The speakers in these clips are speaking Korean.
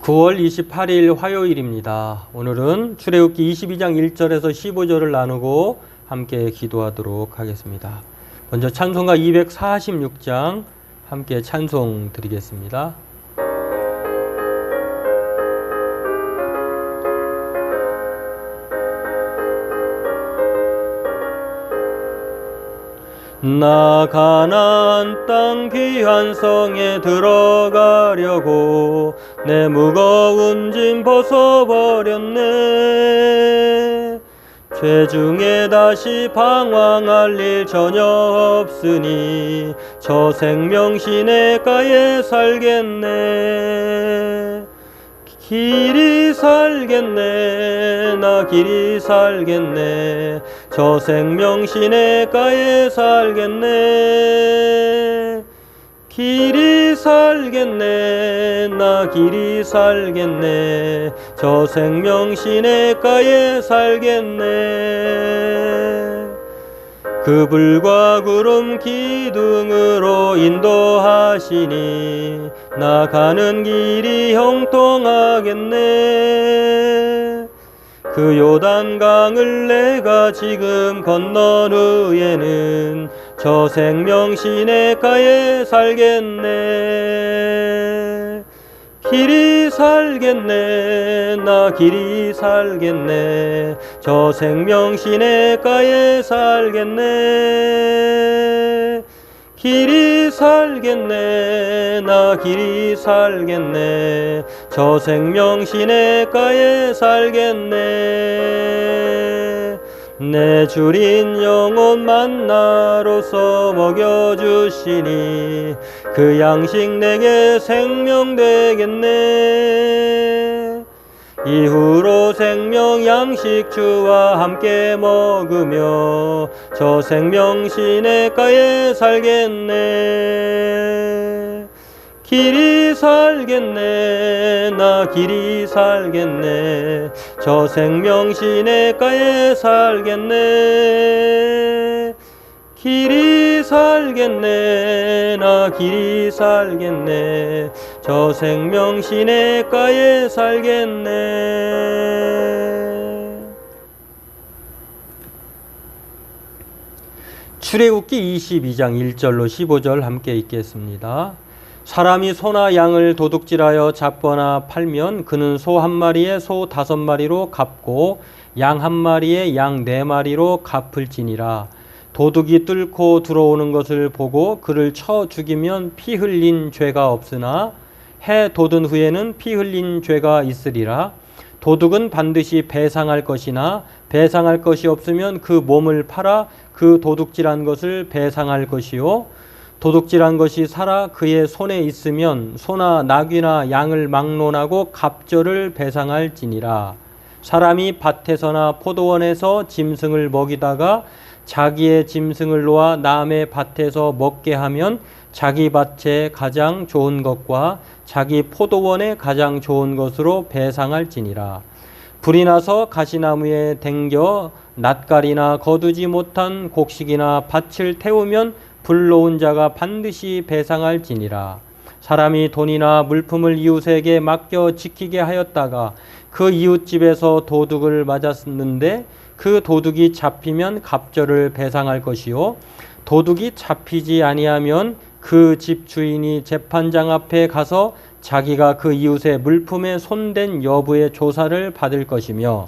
9월 28일 화요일입니다. 오늘은 출애굽기 22장 1절에서 15절을 나누고 함께 기도하도록 하겠습니다. 먼저 찬송가 246장 함께 찬송 드리겠습니다. 나 가나안 땅 귀한 성에 들어가려고 내 무거운 짐 벗어버렸네. 죄 중에 다시 방황할 일 전혀 없으니 저 생명 시냇가에 살겠네. 길이 살겠네. 나 길이 살겠네. 저 생명 시냇가에 살겠네. 길이 살겠네. 나 길이 살겠네. 저 생명 시냇가에 살겠네. 그 불과 구름 기둥으로 인도하시니 나 가는 길이 형통하겠네. 그 요단강을 내가 지금 건넌 후에는 저 생명 시냇가에 살겠네. 길이 살겠네. 나 길이 살겠네. 저 생명 시냇가에 살겠네. 길이 살겠네. 나 길이 살겠네. 저 생명 시냇가에 살겠네. 내 주린 영혼 만나로서 먹여주시니 그 양식 내게 생명 되겠네. 이후로 생명 양식 주와 함께 먹으며 저 생명 시냇가에 살겠네. 길이 살겠네. 나 길이 살겠네. 저 생명 시냇가에 살겠네. 길이 살겠네. 나 길이 살겠네. 저 생명 시냇가에 살겠네. 출애굽기 22장 1절로 15절 함께 읽겠습니다. 사람이 소나 양을 도둑질하여 잡거나 팔면 그는 소 한 마리에 소 5마리로 갚고 양 한 마리에 양 4마리로 갚을지니라. 도둑이 뚫고 들어오는 것을 보고 그를 쳐 죽이면 피 흘린 죄가 없으나 해 돋은 후에는 피 흘린 죄가 있으리라. 도둑은 반드시 배상할 것이나 배상할 것이 없으면 그 몸을 팔아 그 도둑질한 것을 배상할 것이요. 도둑질한 것이 살아 그의 손에 있으면 소나 나귀나 양을 막론하고 갑절을 배상할지니라. 사람이 밭에서나 포도원에서 짐승을 먹이다가 자기의 짐승을 놓아 남의 밭에서 먹게 하면 자기 밭에 가장 좋은 것과 자기 포도원에 가장 좋은 것으로 배상할지니라. 불이 나서 가시나무에 댕겨 낫갈이나 거두지 못한 곡식이나 밭을 태우면 불러온 자가 반드시 배상할지니라. 사람이 돈이나 물품을 이웃에게 맡겨 지키게 하였다가 그 이웃집에서 도둑을 맞았는데 그 도둑이 잡히면 갑절을 배상할 것이요. 도둑이 잡히지 아니하면 그 집 주인이 재판장 앞에 가서 자기가 그 이웃의 물품에 손댄 여부의 조사를 받을 것이며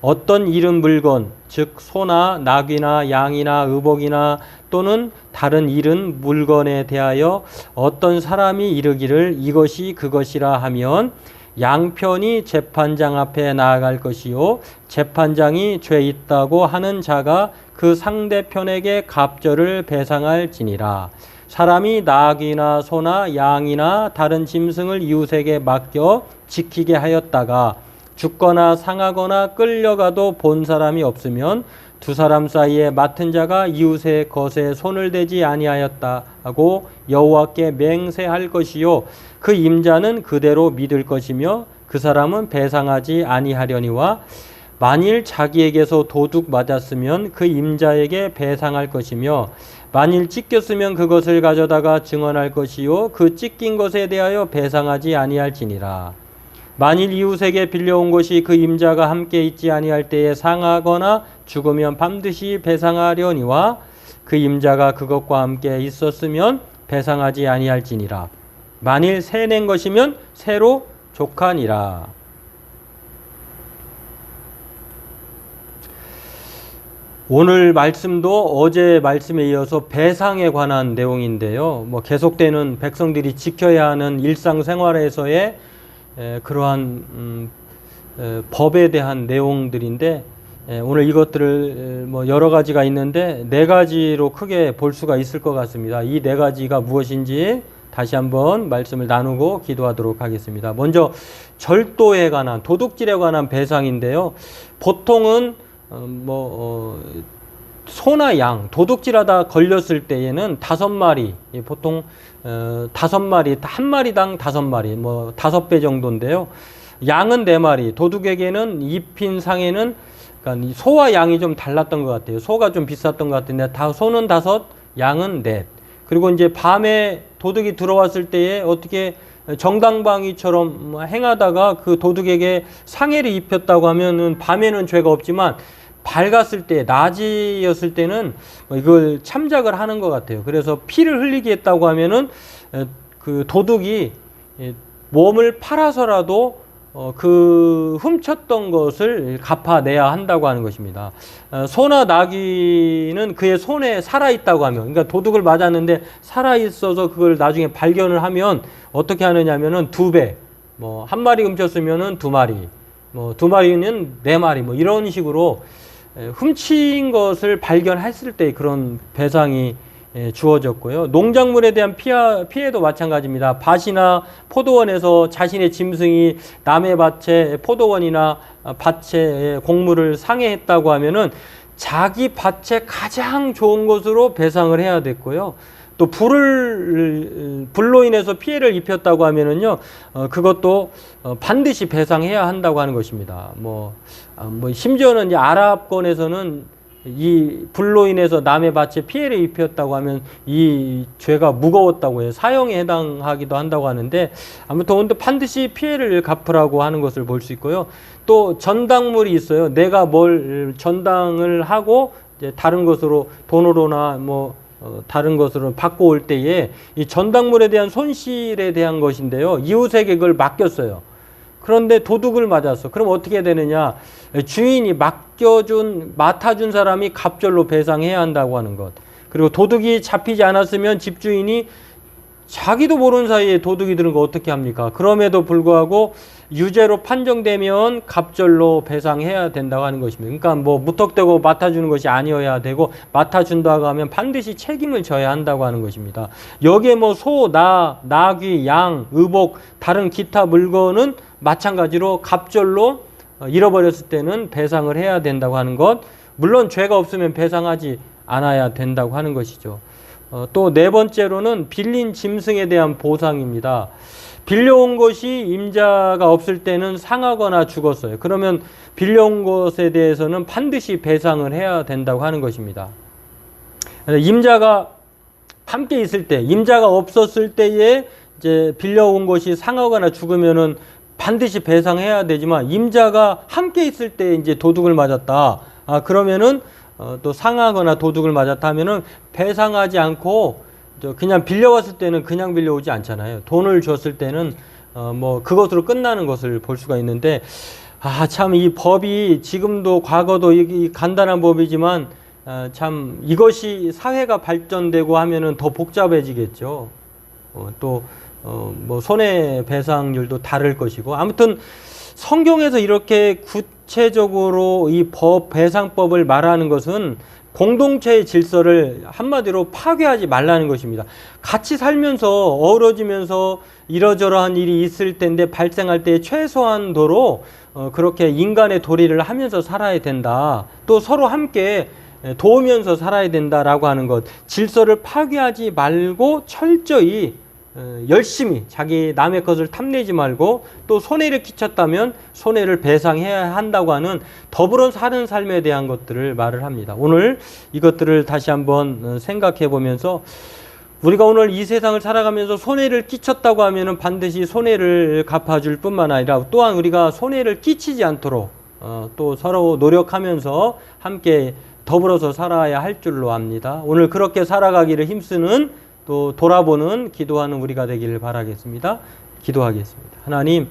어떤 잃은 물건, 즉 소나 나귀나 양이나 의복이나 또는 다른 잃은 물건에 대하여 어떤 사람이 이르기를 이것이 그것이라 하면 양편이 재판장 앞에 나아갈 것이요. 재판장이 죄 있다고 하는 자가 그 상대편에게 갑절을 배상할지니라. 사람이 나귀나 소나 양이나 다른 짐승을 이웃에게 맡겨 지키게 하였다가 죽거나 상하거나 끌려가도 본 사람이 없으면 두 사람 사이에 맡은 자가 이웃의 것에 손을 대지 아니하였다 하고 여호와께 맹세할 것이요. 그 임자는 그대로 믿을 것이며 그 사람은 배상하지 아니하려니와 만일 자기에게서 도둑 맞았으면 그 임자에게 배상할 것이며 만일 찢겼으면 그것을 가져다가 증언할 것이요 그 찢긴 것에 대하여 배상하지 아니할지니라. 만일 이웃에게 빌려온 것이 그 임자가 함께 있지 아니할 때에 상하거나 죽으면 반드시 배상하려니와 그 임자가 그것과 함께 있었으면 배상하지 아니할지니라. 만일 새 낸 것이면 새로 족하니라. 오늘 말씀도 어제 말씀에 이어서 배상에 관한 내용인데요. 계속되는 백성들이 지켜야 하는 일상생활에서의 그러한 법에 대한 내용들인데, 오늘 이것들을 여러 가지가 있는데 네 가지로 크게 볼 수가 있을 것 같습니다. 이 네 가지가 무엇인지 다시 한번 말씀을 나누고 기도하도록 하겠습니다. 먼저 절도에 관한, 도둑질에 관한 배상인데요. 보통은 소나 양, 도둑질하다 걸렸을 때에는 5마리, 보통 5마리, 한 마리당 5마리, 5배 정도인데요. 양은 4마리, 도둑에게는 입힌 상에는, 그러니까 소와 양이 좀 달랐던 것 같아요. 소가 좀 비쌌던 것 같은데, 소는 5, 양은 4. 그리고 이제 밤에 도둑이 들어왔을 때에 어떻게 정당방위처럼 행하다가 그 도둑에게 상해를 입혔다고 하면은 밤에는 죄가 없지만 밝았을 때, 낮이었을 때는 이걸 참작을 하는 것 같아요. 그래서 피를 흘리게 했다고 하면은 그 도둑이 몸을 팔아서라도 그 훔쳤던 것을 갚아내야 한다고 하는 것입니다. 소나 나귀는 그의 손에 살아있다고 하면, 그러니까 도둑을 맞았는데 살아있어서 그걸 나중에 발견을 하면 어떻게 하느냐면은 2배, 한 마리 훔쳤으면은 2마리, 2마리는 4마리, 이런 식으로 훔친 것을 발견했을 때 그런 배상이 주어졌고요. 농작물에 대한 피해도 마찬가지입니다. 밭이나 포도원에서 자신의 짐승이 남의 밭에 포도원이나 밭에 곡물을 상해했다고 하면은 자기 밭에 가장 좋은 것으로 배상을 해야 됐고요. 또 불로 인해서 피해를 입혔다고 하면은요, 그것도 반드시 배상해야 한다고 하는 것입니다. 심지어는 이제 아랍권에서는 이 불로 인해서 남의 밭에 피해를 입혔다고 하면 이 죄가 무거웠다고 해요. 사형에 해당하기도 한다고 하는데, 아무튼 반드시 피해를 갚으라고 하는 것을 볼 수 있고요. 또 전당물이 있어요. 내가 뭘 전당을 하고 이제 다른 것으로 돈으로나 다른 것으로 받고 올 때에 이 전당물에 대한 손실에 대한 것인데요. 이웃에게 그걸 맡겼어요. 그런데 도둑을 맞았어. 그럼 어떻게 되느냐? 주인이 맡아준 사람이 갑절로 배상해야 한다고 하는 것. 그리고 도둑이 잡히지 않았으면 집주인이 자기도 모르는 사이에 도둑이 들은 거 어떻게 합니까? 그럼에도 불구하고 유죄로 판정되면 갑절로 배상해야 된다고 하는 것입니다. 그러니까 무턱대고 맡아주는 것이 아니어야 되고, 맡아준다고 하면 반드시 책임을 져야 한다고 하는 것입니다. 여기에 소, 나귀, 양, 의복, 다른 기타 물건은 마찬가지로 갑절로 잃어버렸을 때는 배상을 해야 된다고 하는 것. 물론 죄가 없으면 배상하지 않아야 된다고 하는 것이죠. 또 네 번째로는 빌린 짐승에 대한 보상입니다. 빌려온 것이 임자가 없을 때는 상하거나 죽었어요. 그러면 빌려온 것에 대해서는 반드시 배상을 해야 된다고 하는 것입니다. 임자가 함께 있을 때, 임자가 없었을 때에 이제 빌려온 것이 상하거나 죽으면은 반드시 배상해야 되지만, 임자가 함께 있을 때 이제 도둑을 맞았다. 그러면은 또 상하거나 도둑을 맞았다 하면은 배상하지 않고 그냥 빌려왔을 때는 그냥 빌려오지 않잖아요. 돈을 줬을 때는 그것으로 끝나는 것을 볼 수가 있는데, 참 이 법이 지금도 과거도 이 간단한 법이지만 참 이것이 사회가 발전되고 하면은 더 복잡해지겠죠. 또 손해배상률도 다를 것이고, 아무튼 성경에서 이렇게 구체적으로 이 배상법을 말하는 것은 공동체의 질서를 한마디로 파괴하지 말라는 것입니다. 같이 살면서 어우러지면서 이러저러한 일이 있을 텐데 발생할 때 최소한도로 그렇게 인간의 도리를 하면서 살아야 된다. 또 서로 함께 도우면서 살아야 된다라고 하는 것. 질서를 파괴하지 말고 철저히 열심히 자기 남의 것을 탐내지 말고, 또 손해를 끼쳤다면 손해를 배상해야 한다고 하는 더불어 사는 삶에 대한 것들을 말을 합니다. 오늘 이것들을 다시 한번 생각해 보면서 우리가 오늘 이 세상을 살아가면서 손해를 끼쳤다고 하면은 반드시 손해를 갚아줄 뿐만 아니라 또한 우리가 손해를 끼치지 않도록 또 서로 노력하면서 함께 더불어서 살아야 할 줄로 압니다. 오늘 그렇게 살아가기를 힘쓰는 또 돌아보는 기도하는 우리가 되기를 바라겠습니다. 기도하겠습니다. 하나님,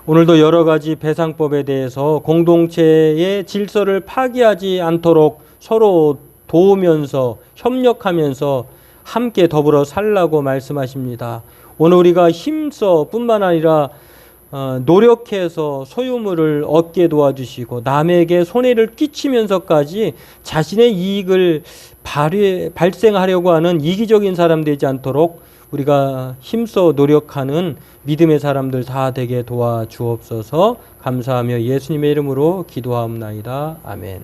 오늘도 여러 가지 배상법에 대해서 공동체의 질서를 파괴하지 않도록 서로 도우면서 협력하면서 함께 더불어 살라고 말씀하십니다. 오늘 우리가 힘써 뿐만 아니라 노력해서 소유물을 얻게 도와주시고 남에게 손해를 끼치면서까지 자신의 이익을 발생하려고 하는 이기적인 사람 되지 않도록 우리가 힘써 노력하는 믿음의 사람들 다 되게 도와주옵소서. 감사하며 예수님의 이름으로 기도하옵나이다. 아멘.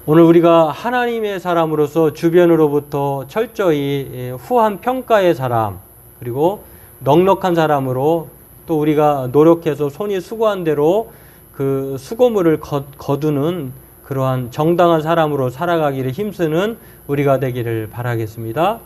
오늘 우리가 하나님의 사람으로서 주변으로부터 철저히 후한 평가의 사람, 그리고 넉넉한 사람으로 또 우리가 노력해서 손이 수고한 대로 그 수고물을 거두는 그러한 정당한 사람으로 살아가기를 힘쓰는 우리가 되기를 바라겠습니다.